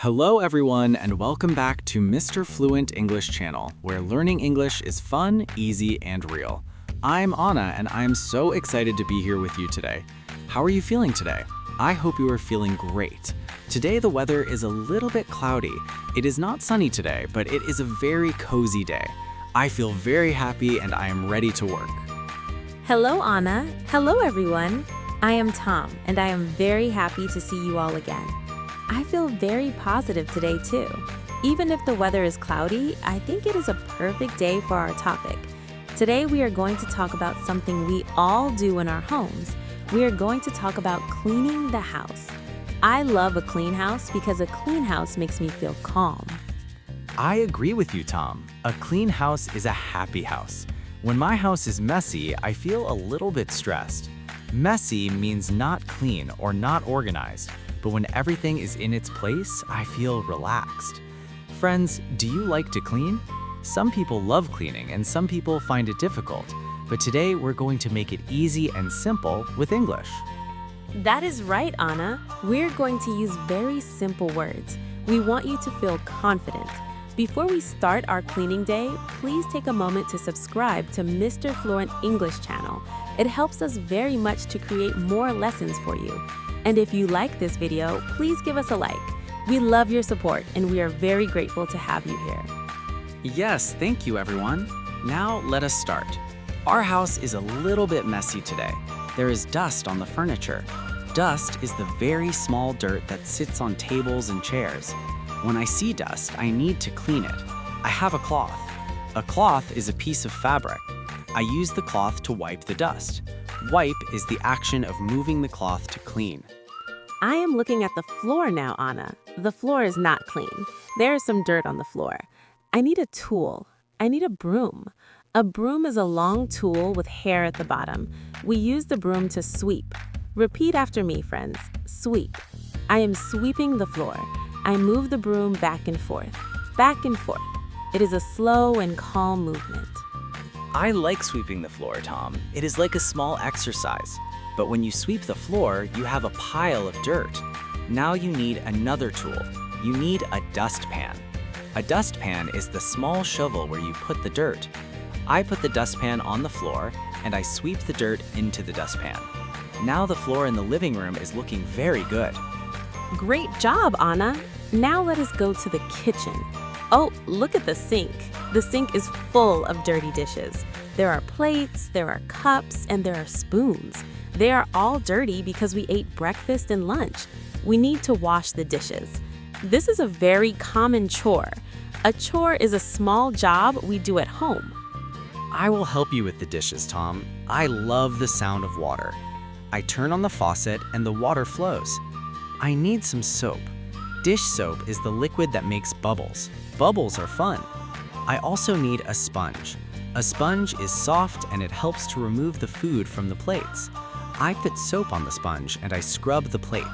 Hello everyone and welcome back to Mr. Fluent English Channel, where learning English is fun, easy, and real. I'm Anna and I'm so excited to be here with you today. How are you feeling today? I hope you are feeling great. Today the weather is a little bit cloudy. It is not sunny today, but it is a very cozy day. I feel very happy and I am ready to work. Hello, Anna. Hello, everyone. I am Tom, and I am very happy to see you all again. I feel very positive today, too. Even if the weather is cloudy, I think it is a perfect day for our topic. Today, we are going to talk about something we all do in our homes. We are going to talk about cleaning the house. I love a clean house because a clean house makes me feel calm. I agree with you, Tom. A clean house is a happy house. When my house is messy, I feel a little bit stressed. Messy means not clean or not organized, but when everything is in its place, I feel relaxed. Friends, do you like to clean? Some people love cleaning and some people find it difficult, but today we're going to make it easy and simple with English. That is right, Anna. We're going to use very simple words. We want you to feel confident. Before we start our cleaning day, please take a moment to subscribe to Mr. Fluent English Channel. It helps us very much to create more lessons for you. And if you like this video, please give us a like. We love your support and we are very grateful to have you here. Yes, thank you everyone. Now let us start. Our house is a little bit messy today. There is dust on the furniture. Dust is the very small dirt that sits on tables and chairs. When I see dust, I need to clean it. I have a cloth. A cloth is a piece of fabric. I use the cloth to wipe the dust. Wipe is the action of moving the cloth to clean. I am looking at the floor now, Anna. The floor is not clean. There is some dirt on the floor. I need a tool. I need a broom. A broom is a long tool with hair at the bottom. We use the broom to sweep. Repeat after me, friends. Sweep. I am sweeping the floor. I move the broom back and forth. Back and forth. It is a slow and calm movement. I like sweeping the floor, Tom. It is like a small exercise. But when you sweep the floor, you have a pile of dirt. Now you need another tool. You need a dustpan. A dustpan is the small shovel where you put the dirt. I put the dustpan on the floor and I sweep the dirt into the dustpan. Now the floor in the living room is looking very good. Great job, Anna. Now let us go to the kitchen. Oh, look at the sink. The sink is full of dirty dishes. There are plates, there are cups, and there are spoons. They are all dirty because we ate breakfast and lunch. We need to wash the dishes. This is a very common chore. A chore is a small job we do at home. I will help you with the dishes, Tom. I love the sound of water. I turn on the faucet and the water flows. I need some soap. Dish soap is the liquid that makes bubbles. Bubbles are fun. I also need a sponge. A sponge is soft and it helps to remove the food from the plates. I put soap on the sponge and I scrub the plate.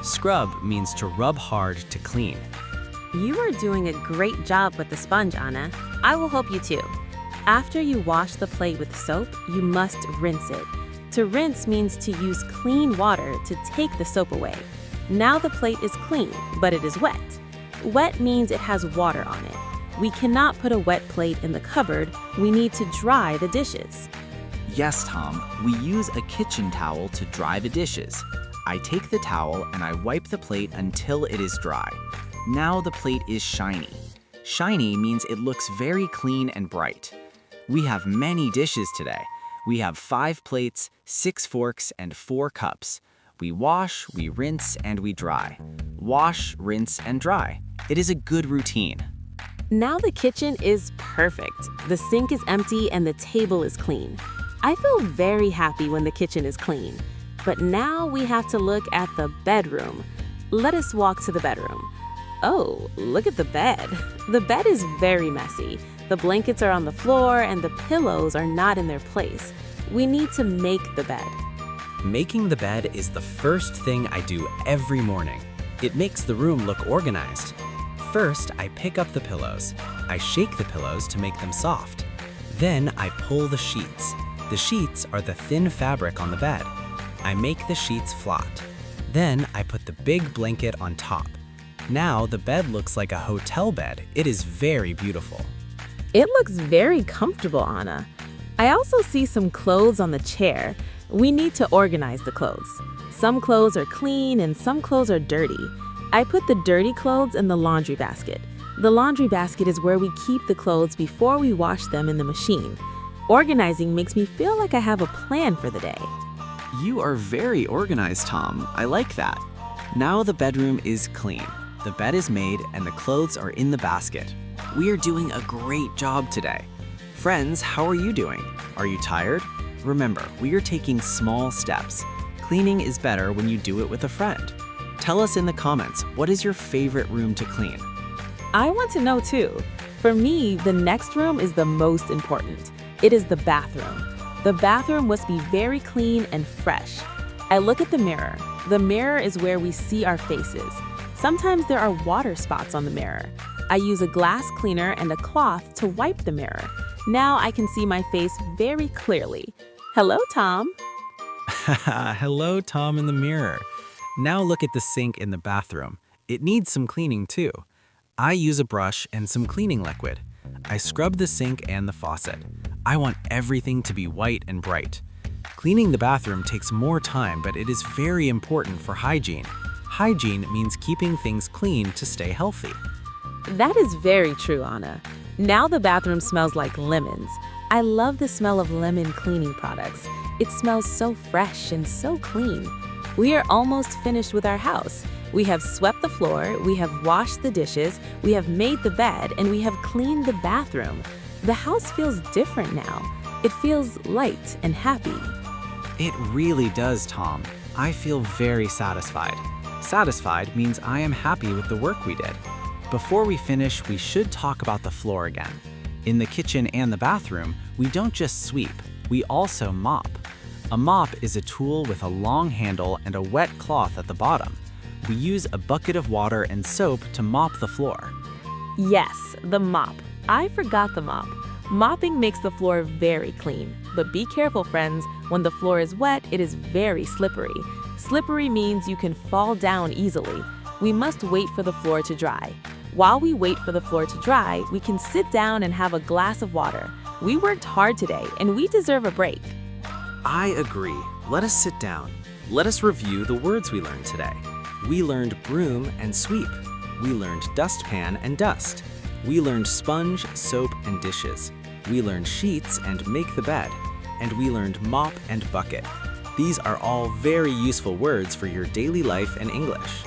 Scrub means to rub hard to clean. You are doing a great job with the sponge, Anna. I will help you too. After you wash the plate with soap, you must rinse it. To rinse means to use clean water to take the soap away. Now the plate is clean, but it is wet. Wet means it has water on it. We cannot put a wet plate in the cupboard. We need to dry the dishes. Yes, Tom, we use a kitchen towel to dry the dishes. I take the towel and I wipe the plate until it is dry. Now the plate is shiny. Shiny means it looks very clean and bright. We have many dishes today. We have 5 plates, 6 forks, and 4 cups. We wash, we rinse, and we dry. Wash, rinse, and dry. It is a good routine. Now the kitchen is perfect. The sink is empty and the table is clean. I feel very happy when the kitchen is clean. But now we have to look at the bedroom. Let us walk to the bedroom. Oh, look at the bed. The bed is very messy. The blankets are on the floor and the pillows are not in their place. We need to make the bed. Making the bed is the first thing I do every morning. It makes the room look organized. First, I pick up the pillows. I shake the pillows to make them soft. Then I pull the sheets. The sheets are the thin fabric on the bed. I make the sheets flat. Then I put the big blanket on top. Now the bed looks like a hotel bed. It is very beautiful. It looks very comfortable, Anna. I also see some clothes on the chair. We need to organize the clothes. Some clothes are clean and some clothes are dirty. I put the dirty clothes in the laundry basket. The laundry basket is where we keep the clothes before we wash them in the machine. Organizing makes me feel like I have a plan for the day. You are very organized, Tom. I like that. Now the bedroom is clean. The bed is made and the clothes are in the basket. We are doing a great job today. Friends, how are you doing? Are you tired? Remember, we are taking small steps. Cleaning is better when you do it with a friend. Tell us in the comments, what is your favorite room to clean? I want to know too. For me, the next room is the most important. It is the bathroom. The bathroom must be very clean and fresh. I look at the mirror. The mirror is where we see our faces. Sometimes there are water spots on the mirror. I use a glass cleaner and a cloth to wipe the mirror. Now I can see my face very clearly. Hello, Tom. Hello, Tom in the mirror. Now look at the sink in the bathroom. It needs some cleaning too. I use a brush and some cleaning liquid. I scrub the sink and the faucet. I want everything to be white and bright. Cleaning the bathroom takes more time, but it is very important for hygiene. Hygiene means keeping things clean to stay healthy. That is very true, Anna. Now the bathroom smells like lemons. I love the smell of lemon cleaning products. It smells so fresh and so clean. We are almost finished with our house. We have swept the floor, we have washed the dishes, we have made the bed, and we have cleaned the bathroom. The house feels different now. It feels light and happy. It really does, Tom. I feel very satisfied. Satisfied means I am happy with the work we did. Before we finish, we should talk about the floor again. In the kitchen and the bathroom, we don't just sweep, we also mop. A mop is a tool with a long handle and a wet cloth at the bottom. We use a bucket of water and soap to mop the floor. Yes, the mop. I forgot the mop. Mopping makes the floor very clean. But be careful, friends. When the floor is wet, it is very slippery. Slippery means you can fall down easily. We must wait for the floor to dry. While we wait for the floor to dry, we can sit down and have a glass of water. We worked hard today, and we deserve a break. I agree. Let us sit down. Let us review the words we learned today. We learned broom and sweep. We learned dustpan and dust. We learned sponge, soap, and dishes. We learned sheets and make the bed. And we learned mop and bucket. These are all very useful words for your daily life in English.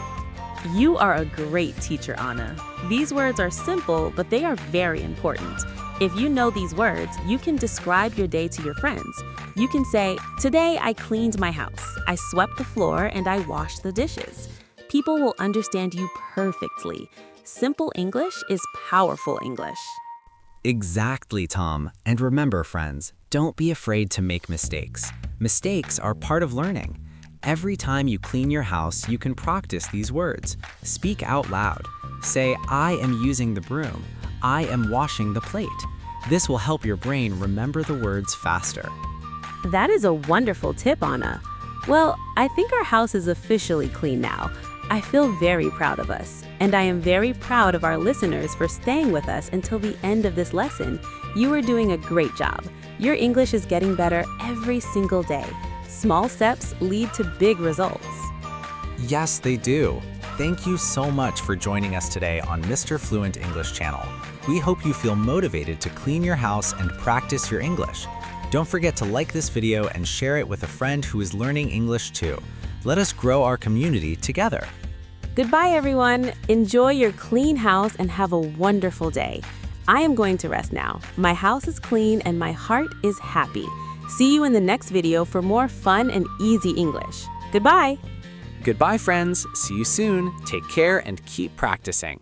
You are a great teacher, Anna. These words are simple, but they are very important. If you know these words, you can describe your day to your friends. You can say, "Today I cleaned my house. I swept the floor and I washed the dishes." People will understand you perfectly. Simple English is powerful English. Exactly, Tom. And remember, friends, don't be afraid to make mistakes. Mistakes are part of learning. Every time you clean your house, you can practice these words. Speak out loud. Say, "I am using the broom. I am washing the plate." This will help your brain remember the words faster. That is a wonderful tip, Anna. Well, I think our house is officially clean now. I feel very proud of us, and I am very proud of our listeners for staying with us until the end of this lesson. You are doing a great job. Your English is getting better every single day. Small steps lead to big results. Yes, they do. Thank you so much for joining us today on Mr. Fluent English Channel. We hope you feel motivated to clean your house and practice your English. Don't forget to like this video and share it with a friend who is learning English too. Let us grow our community together. Goodbye, everyone. Enjoy your clean house and have a wonderful day. I am going to rest now. My house is clean and my heart is happy. See you in the next video for more fun and easy English. Goodbye. Goodbye, friends. See you soon. Take care and keep practicing.